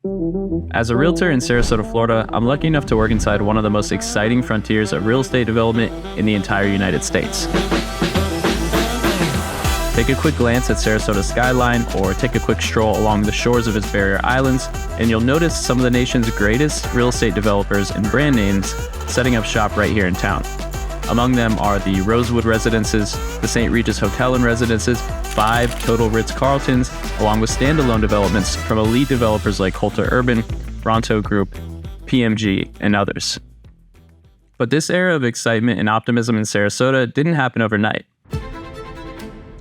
As a realtor in Sarasota, Florida, I'm lucky enough to work inside one of the most exciting frontiers of real estate development in the entire United States. Take a quick glance at Sarasota's skyline or take a quick stroll along the shores of its barrier islands, and you'll notice some of the nation's greatest real estate developers and brand names setting up shop right here in town. Among them are the Rosewood residences, the St. Regis Hotel and Residences, 5 total Ritz-Carltons, along with standalone developments from elite developers like Coulter Urban, Bronto Group, PMG, and others. But this era of excitement and optimism in Sarasota didn't happen overnight.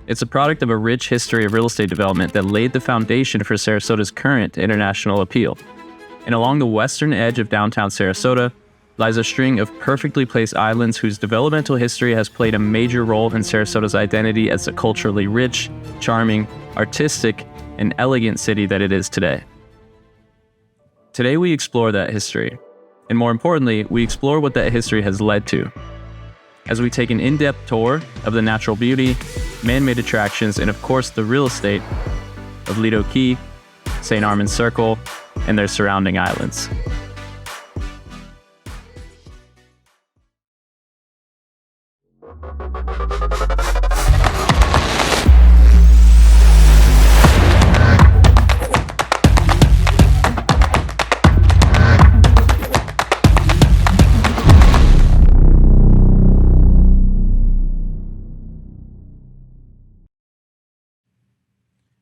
It's a product of a rich history of real estate development that laid the foundation for Sarasota's current international appeal. And along the western edge of downtown Sarasota lies a string of perfectly placed islands whose developmental history has played a major role in Sarasota's identity as the culturally rich, charming, artistic, and elegant city that it is today. Today we explore that history, and more importantly, we explore what that history has led to, as we take an in-depth tour of the natural beauty, man-made attractions, and of course the real estate of Lido Key, St Armands Circle, and their surrounding islands.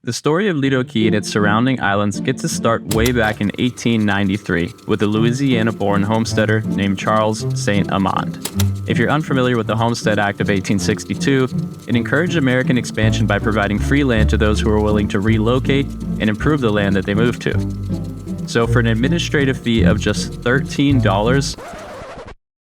The story of Lido Key and its surrounding islands gets its start way back in 1893 with a Louisiana-born homesteader named Charles St Armands. If you're unfamiliar with the Homestead Act of 1862, it encouraged American expansion by providing free land to those who were willing to relocate and improve the land that they moved to. So for an administrative fee of just $13,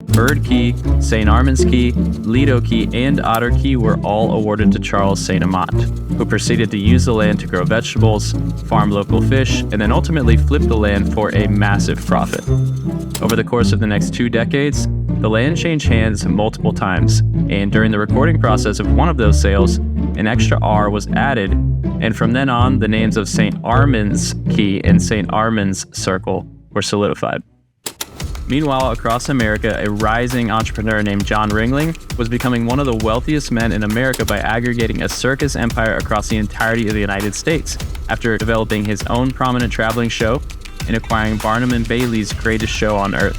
Bird Key, St Armands Key, Lido Key, and Otter Key were all awarded to Charles St Armands, who proceeded to use the land to grow vegetables, farm local fish, and then ultimately flip the land for a massive profit. Over the course of the next 2 decades, the land changed hands multiple times, and during the recording process of one of those sales, an extra R was added, and from then on, the names of St Armands Key and St Armands Circle were solidified. Meanwhile, across America, a rising entrepreneur named John Ringling was becoming one of the wealthiest men in America by aggregating a circus empire across the entirety of the United States, after developing his own prominent traveling show and acquiring Barnum and Bailey's greatest show on earth.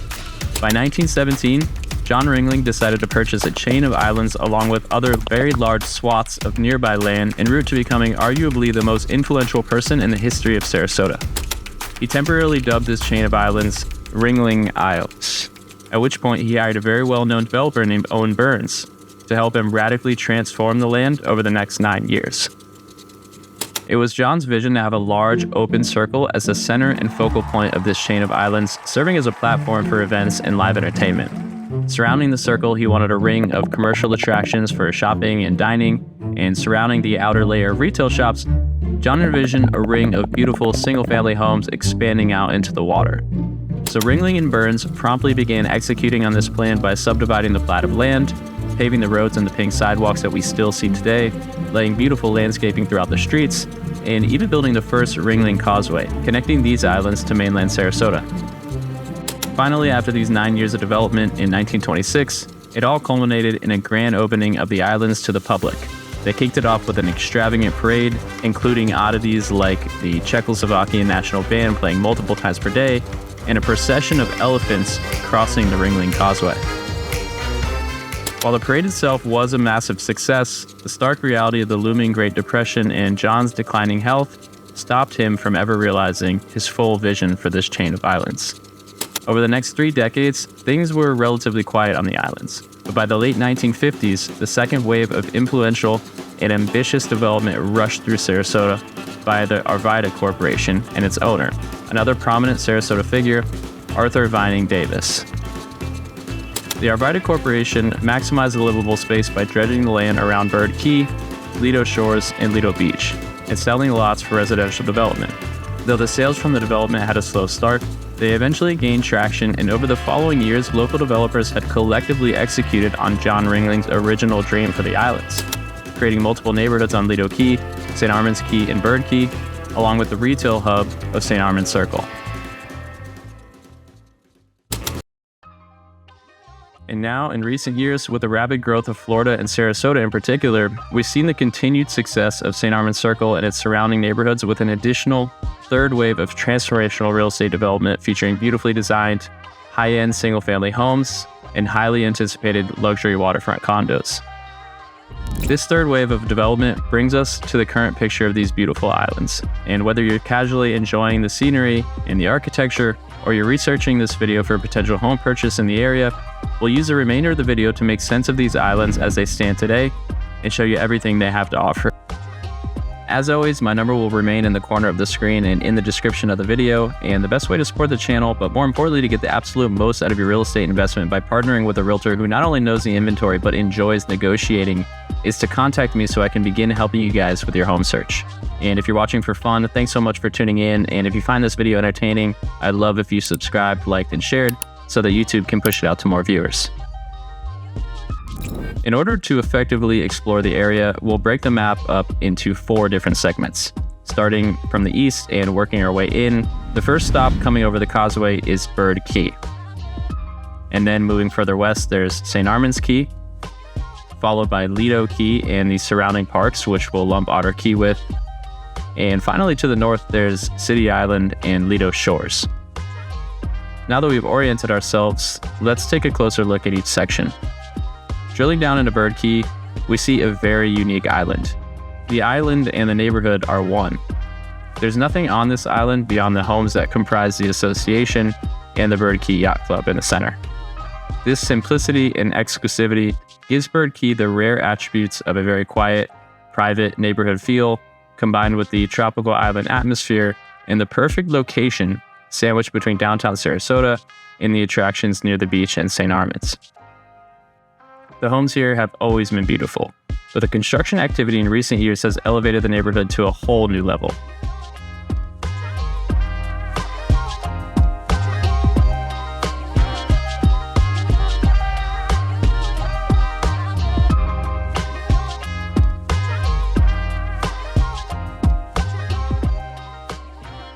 By 1917, John Ringling decided to purchase a chain of islands along with other very large swaths of nearby land en route to becoming arguably the most influential person in the history of Sarasota. He temporarily dubbed this chain of islands Ringling Isles, at which point he hired a very well-known developer named Owen Burns to help him radically transform the land over the next 9 years. It was John's vision to have a large, open circle as the center and focal point of this chain of islands, serving as a platform for events and live entertainment. Surrounding the circle, he wanted a ring of commercial attractions for shopping and dining, and surrounding the outer layer of retail shops, John envisioned a ring of beautiful single-family homes expanding out into the water. So Ringling and Burns promptly began executing on this plan by subdividing the plat of land, paving the roads and the pink sidewalks that we still see today, laying beautiful landscaping throughout the streets, and even building the first Ringling Causeway, connecting these islands to mainland Sarasota. Finally, after these 9 years of development in 1926, it all culminated in a grand opening of the islands to the public. They kicked it off with an extravagant parade, including oddities like the Czechoslovakian national band playing multiple times per day, and a procession of elephants crossing the Ringling Causeway. While the parade itself was a massive success, the stark reality of the looming Great Depression and John's declining health stopped him from ever realizing his full vision for this chain of islands. Over the next 3 decades, things were relatively quiet on the islands, but by the late 1950s, the second wave of influential and ambitious development rushed through Sarasota by the Arvida Corporation and its owner, another prominent Sarasota figure, Arthur Vining Davis. The Arvida Corporation maximized the livable space by dredging the land around Bird Key, Lido Shores, and Lido Beach, and selling lots for residential development. Though the sales from the development had a slow start, they eventually gained traction, and over the following years, local developers had collectively executed on John Ringling's original dream for the islands, creating multiple neighborhoods on Lido Key, St Armands Key, and Bird Key, along with the retail hub of St Armands Circle. And now, in recent years, with the rapid growth of Florida and Sarasota in particular, we've seen the continued success of St Armands Circle and its surrounding neighborhoods with an additional third wave of transformational real estate development featuring beautifully designed, high-end single-family homes and highly anticipated luxury waterfront condos. This third wave of development brings us to the current picture of these beautiful islands. And whether you're casually enjoying the scenery and the architecture, or you're researching this video for a potential home purchase in the area, we'll use the remainder of the video to make sense of these islands as they stand today and show you everything they have to offer. As always, my number will remain in the corner of the screen and in the description of the video, and the best way to support the channel, but more importantly to get the absolute most out of your real estate investment by partnering with a realtor who not only knows the inventory but enjoys negotiating, is to contact me so I can begin helping you guys with your home search. And if you're watching for fun, thanks so much for tuning in, and if you find this video entertaining, I'd love if you subscribed, liked, and shared so that YouTube can push it out to more viewers. In order to effectively explore the area, we'll break the map up into 4 different segments. Starting from the east and working our way in, the first stop coming over the causeway is Bird Key. And then moving further west, there's St Armands Key, followed by Lido Key and the surrounding parks, which we'll lump Otter Key with. And finally to the north, there's City Island and Lido Shores. Now that we've oriented ourselves, let's take a closer look at each section. Drilling down into Bird Key, we see a very unique island. The island and the neighborhood are one. There's nothing on this island beyond the homes that comprise the association and the Bird Key Yacht Club in the center. This simplicity and exclusivity gives Bird Key the rare attributes of a very quiet, private neighborhood feel, combined with the tropical island atmosphere and the perfect location sandwiched between downtown Sarasota and the attractions near the beach and St Armands. The homes here have always been beautiful, but the construction activity in recent years has elevated the neighborhood to a whole new level.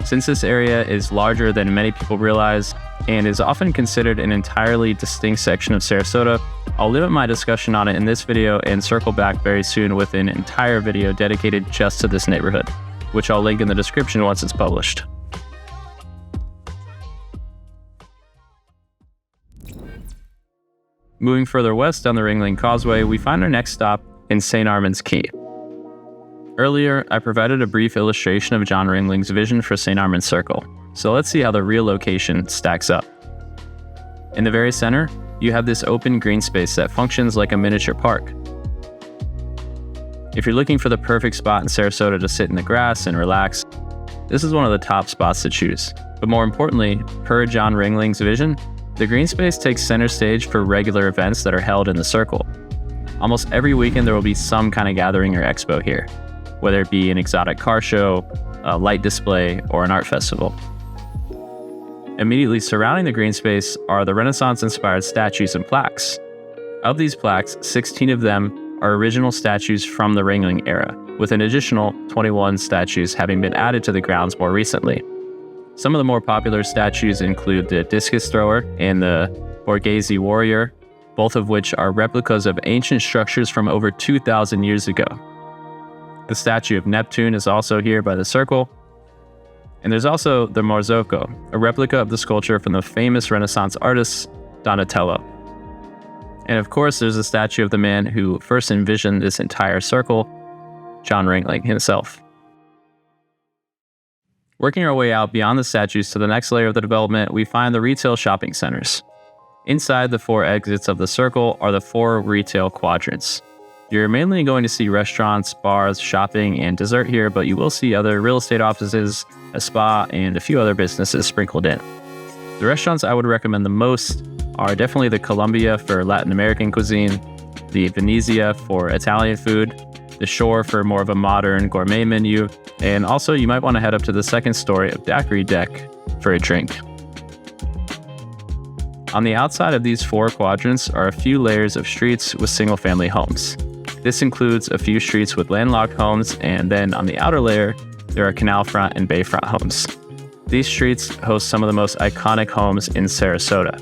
Since this area is larger than many people realize and is often considered an entirely distinct section of Sarasota, I'll limit my discussion on it in this video and circle back very soon with an entire video dedicated just to this neighborhood, which I'll link in the description once it's published. Moving further west down the Ringling Causeway, we find our next stop in St Armands Key. Earlier, I provided a brief illustration of John Ringling's vision for St Armands Circle, so let's see how the real location stacks up. In the very center, you have this open green space that functions like a miniature park. If you're looking for the perfect spot in Sarasota to sit in the grass and relax, this is one of the top spots to choose. But more importantly, per John Ringling's vision, the green space takes center stage for regular events that are held in the circle. Almost every weekend there will be some kind of gathering or expo here, whether it be an exotic car show, a light display, or an art festival. Immediately surrounding the green space are the Renaissance-inspired statues and plaques. Of these plaques, 16 of them are original statues from the Ringling era, with an additional 21 statues having been added to the grounds more recently. Some of the more popular statues include the discus thrower and the Borghese warrior, both of which are replicas of ancient structures from over 2,000 years ago. The statue of Neptune is also here by the circle. And there's also the Marzocco, a replica of the sculpture from the famous Renaissance artist Donatello. And of course, there's a statue of the man who first envisioned this entire circle, John Ringling himself. Working our way out beyond the statues to the next layer of the development, we find the retail shopping centers. Inside the 4 exits of the circle are the 4 retail quadrants. You're mainly going to see restaurants, bars, shopping, and dessert here, but you will see other real estate offices, a spa, and a few other businesses sprinkled in. The restaurants I would recommend the most are definitely the Columbia for Latin American cuisine, the Venezia for Italian food, the Shore for more of a modern gourmet menu, and also you might want to head up to the second story of Daiquiri Deck for a drink. On the outside of these 4 quadrants are a few layers of streets with single-family homes. This includes a few streets with landlocked homes, and then on the outer layer, there are canal front and bayfront homes. These streets host some of the most iconic homes in Sarasota.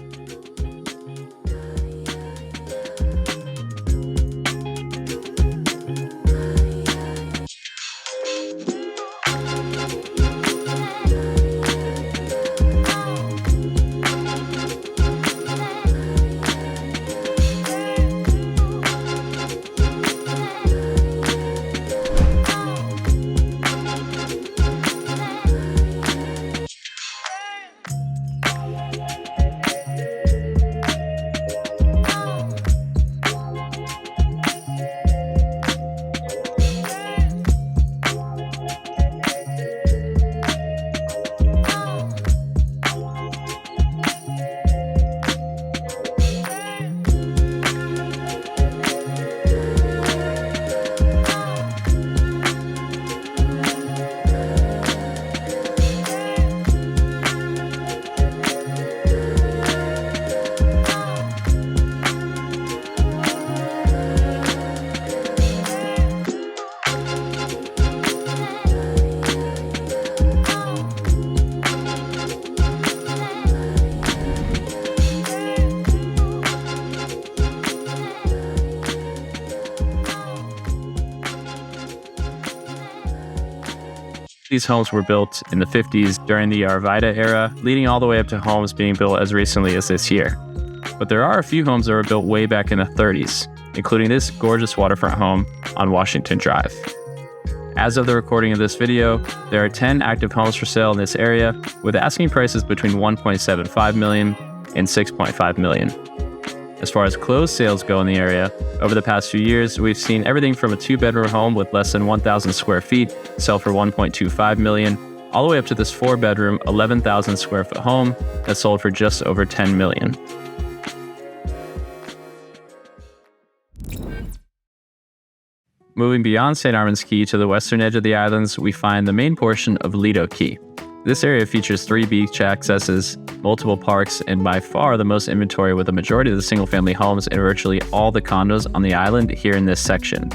These homes were built in the 50s during the Arvida era, leading all the way up to homes being built as recently as this year. But there are a few homes that were built way back in the 30s, including this gorgeous waterfront home on Washington Drive. As of the recording of this video, there are 10 active homes for sale in this area, with asking prices between $1.75 million and $6.5 million. As far as closed sales go in the area, over the past few years, we've seen everything from a 2-bedroom home with less than 1,000 square feet sell for $1.25 million, all the way up to this 4-bedroom, 11,000 square foot home that sold for just over $10 million. Moving beyond St Armands Key to the western edge of the islands, we find the main portion of Lido Key. This area features 3 beach accesses, multiple parks, and by far the most inventory, with the majority of the single-family homes and virtually all the condos on the island here in this section.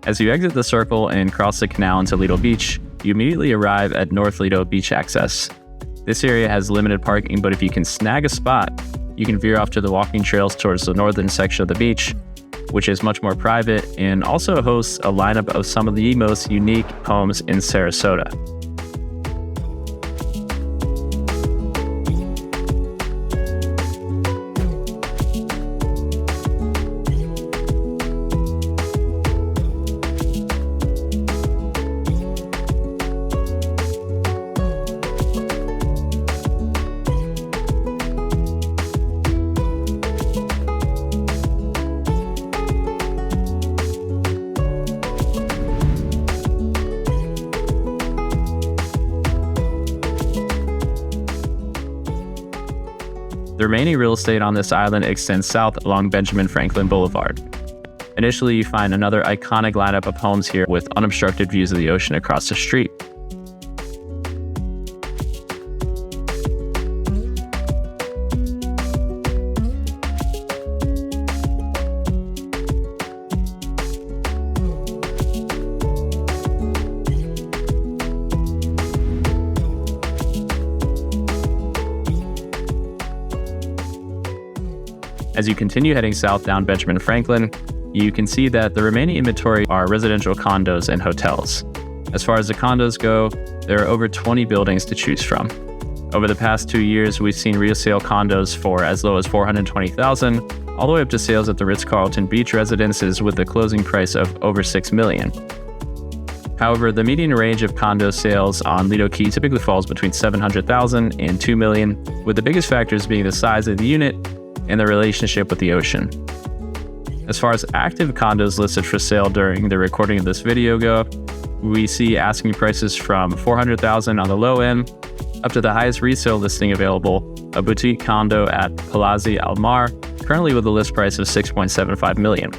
As you exit the circle and cross the canal into Lido Beach, you immediately arrive at North Lido Beach Access. This area has limited parking, but if you can snag a spot, you can veer off to the walking trails towards the northern section of the beach, which is much more private and also hosts a lineup of some of the most unique homes in Sarasota. The remaining real estate on this island extends south along Benjamin Franklin Boulevard. Initially, you find another iconic lineup of homes here with unobstructed views of the ocean across the street. As you continue heading south down Benjamin Franklin, you can see that the remaining inventory are residential condos and hotels. As far as the condos go, there are over 20 buildings to choose from. Over the past 2 years, we've seen resale condos for as low as $420,000, all the way up to sales at the Ritz-Carlton Beach residences with a closing price of over $6 million. However, the median range of condo sales on Lido Key typically falls between $700,000 and $2 million, with the biggest factors being the size of the unit and the relationship with the ocean. As far as active condos listed for sale during the recording of this video go, we see asking prices from $400,000 on the low end up to the highest resale listing available, a boutique condo at Palazzi Al Mar, currently with a list price of $6.75 million.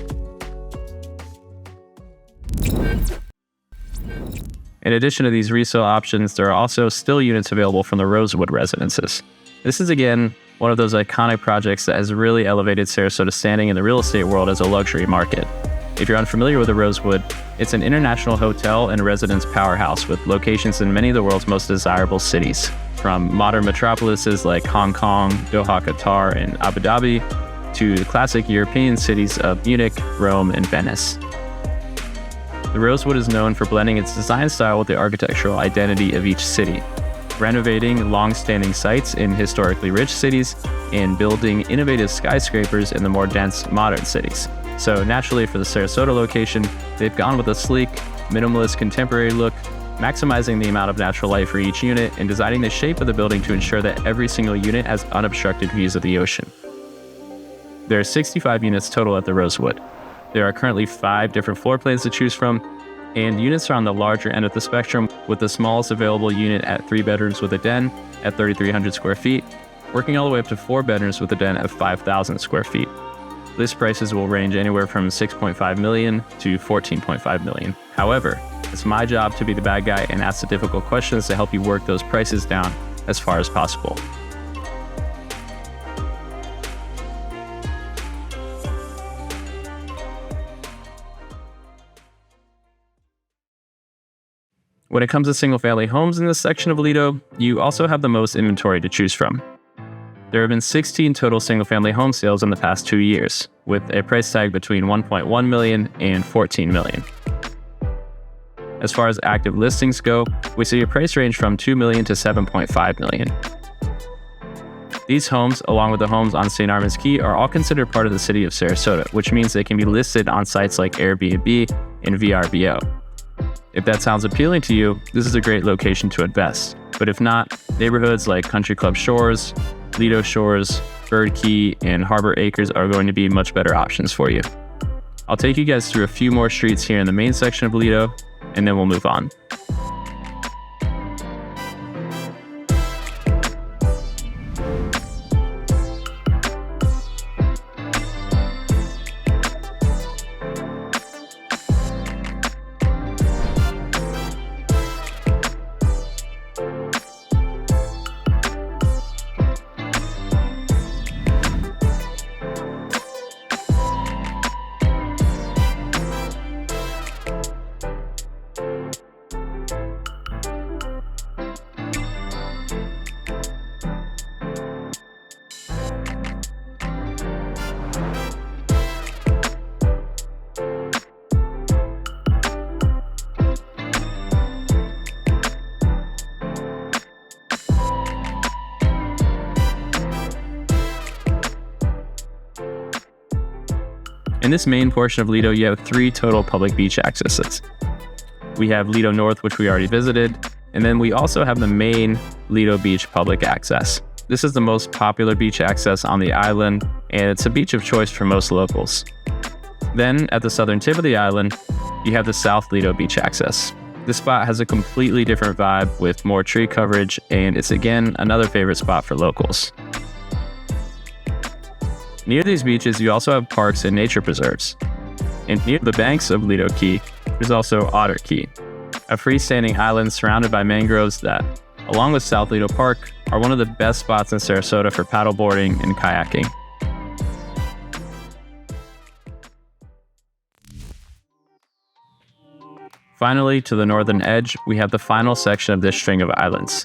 In addition to these resale options, there are also still units available from the Rosewood residences. This is again one of those iconic projects that has really elevated Sarasota's standing in the real estate world as a luxury market. If you're unfamiliar with the Rosewood, it's an international hotel and residence powerhouse with locations in many of the world's most desirable cities, from modern metropolises like Hong Kong, Doha, Qatar, and Abu Dhabi, to the classic European cities of Munich, Rome, and Venice. The Rosewood is known for blending its design style with the architectural identity of each city, renovating long-standing sites in historically rich cities and building innovative skyscrapers in the more dense, modern cities. So naturally for the Sarasota location, they've gone with a sleek, minimalist, contemporary look, maximizing the amount of natural light for each unit and designing the shape of the building to ensure that every single unit has unobstructed views of the ocean. There are 65 units total at the Rosewood. There are currently 5 different floor plans to choose from, and units are on the larger end of the spectrum, with the smallest available unit at 3 bedrooms with a den at 3,300 square feet, working all the way up to 4 bedrooms with a den of 5,000 square feet. List prices will range anywhere from $6.5 million to $14.5 million. However, it's my job to be the bad guy and ask the difficult questions to help you work those prices down as far as possible. When it comes to single-family homes in this section of Lido, you also have the most inventory to choose from. There have been 16 total single-family home sales in the past 2 years, with a price tag between $1.1 million and $14 million. As far as active listings go, we see a price range from $2 million to $7.5 million. These homes, along with the homes on St Armands Key, are all considered part of the city of Sarasota, which means they can be listed on sites like Airbnb and VRBO. If that sounds appealing to you, this is a great location to invest. But if not, neighborhoods like Country Club Shores, Lido Shores, Bird Key, and Harbor Acres are going to be much better options for you. I'll take you guys through a few more streets here in the main section of Lido, and then we'll move on. In this main portion of Lido, you have 3 total public beach accesses. We have Lido North, which we already visited, and then we also have the main Lido Beach public access. This is the most popular beach access on the island, and it's a beach of choice for most locals. Then, at the southern tip of the island, you have the South Lido Beach access. This spot has a completely different vibe with more tree coverage, and it's again another favorite spot for locals. Near these beaches, you also have parks and nature preserves. And near the banks of Lido Key, there's also Otter Key, a freestanding island surrounded by mangroves that, along with South Lido Park, are one of the best spots in Sarasota for paddleboarding and kayaking. Finally, to the northern edge, we have the final section of this string of islands.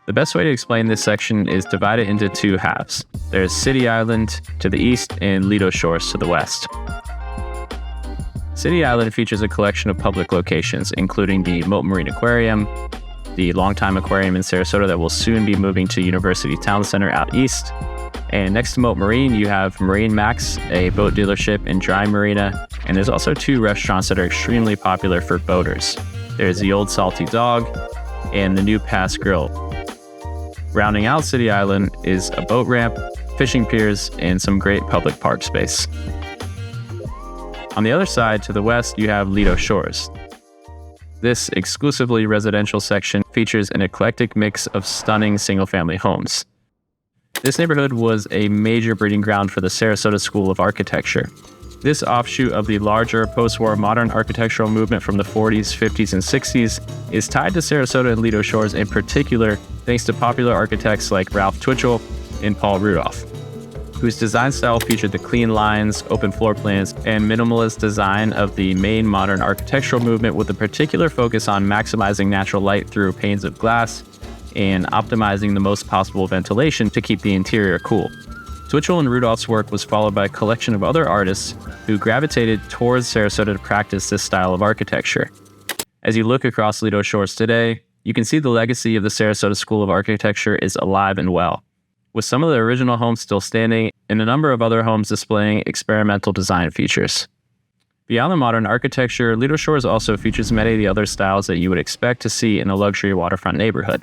The best way to explain this section is divide it into 2 halves. There's City Island to the east and Lido Shores to the west. City Island features a collection of public locations, including the Moat Marine Aquarium, the longtime aquarium in Sarasota that will soon be moving to University Town Center out east. And next to Moat Marine, you have Marine Max, a boat dealership and dry marina, and there's also 2 restaurants that are extremely popular for boaters. There's the Old Salty Dog and the New Pass Grill. Rounding out City Island is a boat ramp, fishing piers, and some great public park space. On the other side, to the west, you have Lido Shores. This exclusively residential section features an eclectic mix of stunning single-family homes. This neighborhood was a major breeding ground for the Sarasota School of Architecture. This offshoot of the larger post-war modern architectural movement from the 40s, 50s, and 60s is tied to Sarasota and Lido Shores in particular, thanks to popular architects like Ralph Twitchell and Paul Rudolph. whose design style featured the clean lines, open floor plans, and minimalist design of the main modern architectural movement, with a particular focus on maximizing natural light through panes of glass and optimizing the most possible ventilation to keep the interior cool. Twitchell and Rudolph's work was followed by a collection of other artists who gravitated towards Sarasota to practice this style of architecture. As you look across Lido Shores today, you can see the legacy of the Sarasota School of Architecture is alive and well, with some of the original homes still standing and a number of other homes displaying experimental design features. Beyond the modern architecture, Lido Shores also features many of the other styles that you would expect to see in a luxury waterfront neighborhood.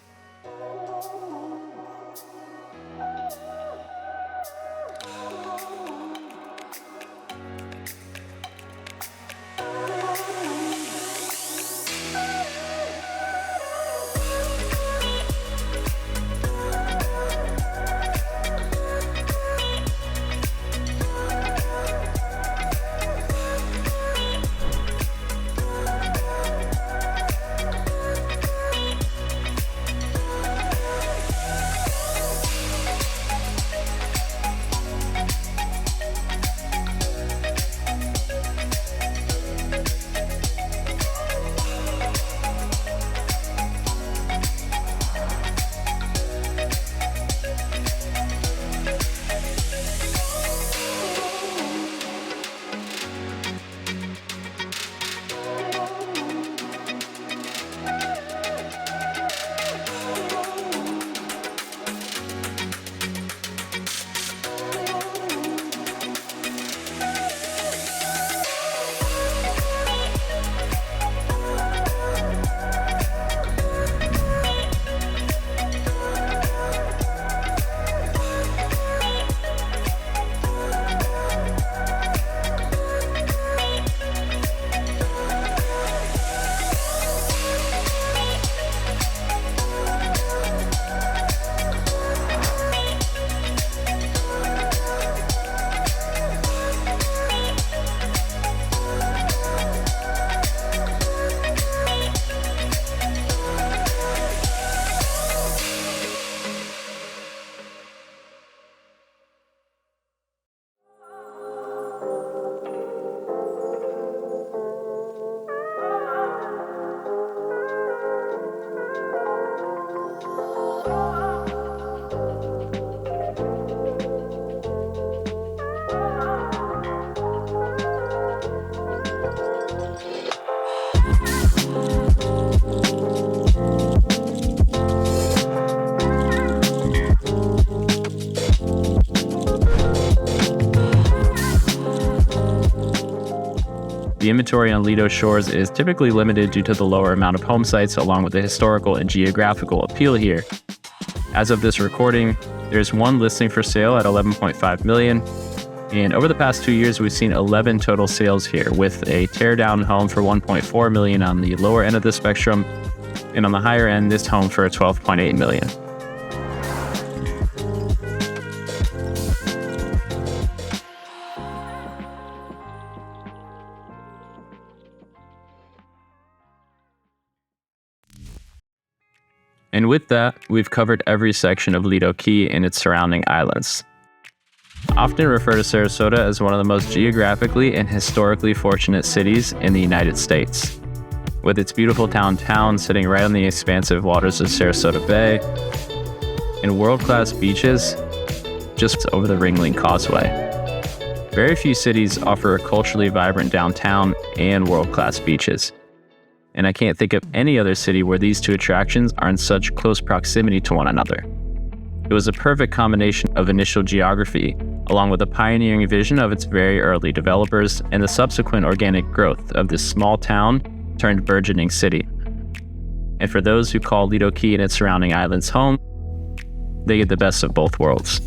The inventory on Lido Shores is typically limited due to the lower amount of home sites, along with the historical and geographical appeal here. As of this recording, there's one listing for sale at $11.5 million, and over the past 2 years, we've seen 11 total sales here, with a tear-down home for $1.4 million on the lower end of the spectrum, and on the higher end, this home for $12.8 million. And with that, we've covered every section of Lido Key and its surrounding islands. I often refer to Sarasota as one of the most geographically and historically fortunate cities in the United States. With its beautiful downtown sitting right on the expansive waters of Sarasota Bay, and world-class beaches just over the Ringling Causeway. Very few cities offer a culturally vibrant downtown and world-class beaches. And I can't think of any other city where these two attractions are in such close proximity to one another. It was a perfect combination of initial geography, along with the pioneering vision of its very early developers and the subsequent organic growth of this small town turned burgeoning city. And for those who call Lido Key and its surrounding islands home, they get the best of both worlds.